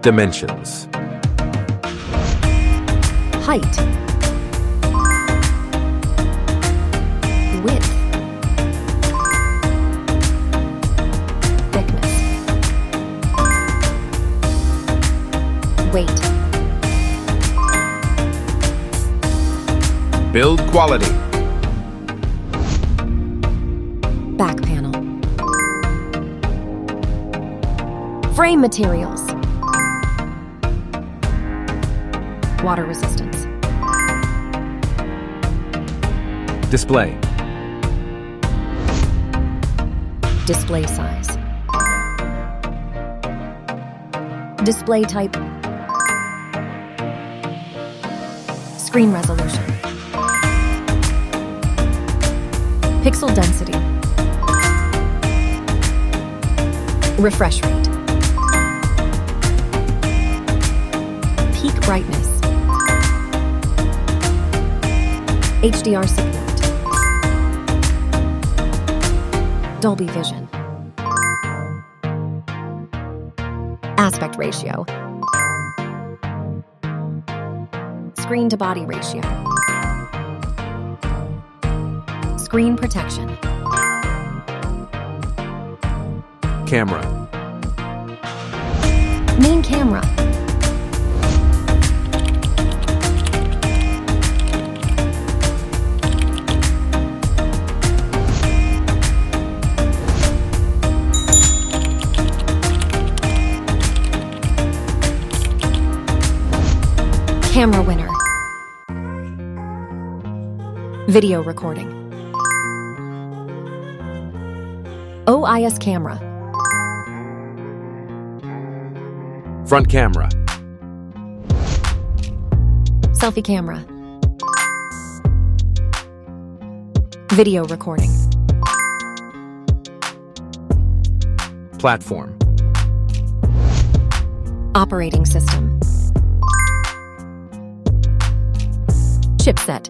Dimensions. Height. Width. Thickness. Weight. Build quality. Back panel. Frame materials. Water resistance. Display. Display size. Display type. Screen resolution. Pixel density. Refresh rate. Peak brightness. HDR support. Dolby Vision. Aspect ratio. Screen to body ratio. Screen protection. Camera. Main camera. Camera winner. Video recording. OIS camera. Front camera. Selfie camera. Video recording. Platform. Operating system. Chipset.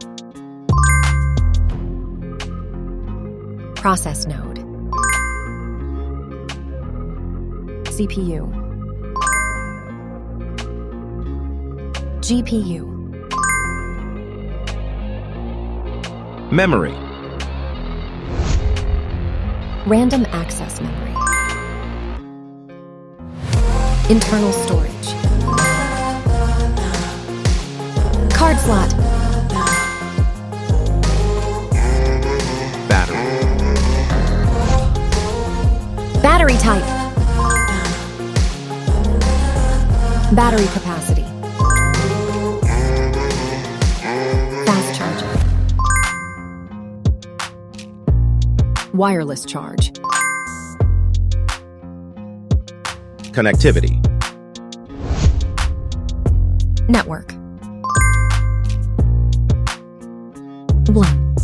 Process node. CPU. GPU. Memory. Random access memory. Internal storage. Card slot. Battery. Battery type. Battery capacity. Fast charger. Wireless charge. Connectivity. Network. 1.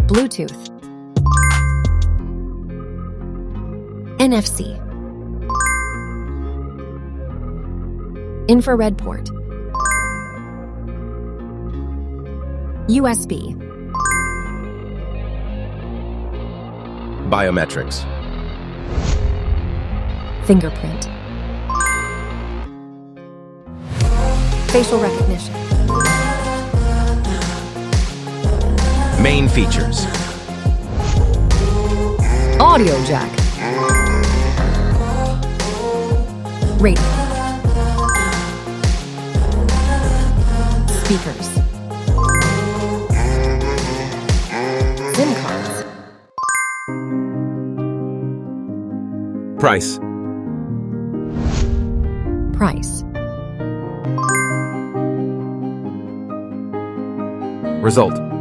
Bluetooth. NFC. Infrared port. USB. Biometrics. Fingerprint. Facial recognition. Main features. Audio jack. Radio. Speakers. SIM cards. Price. Price. Result.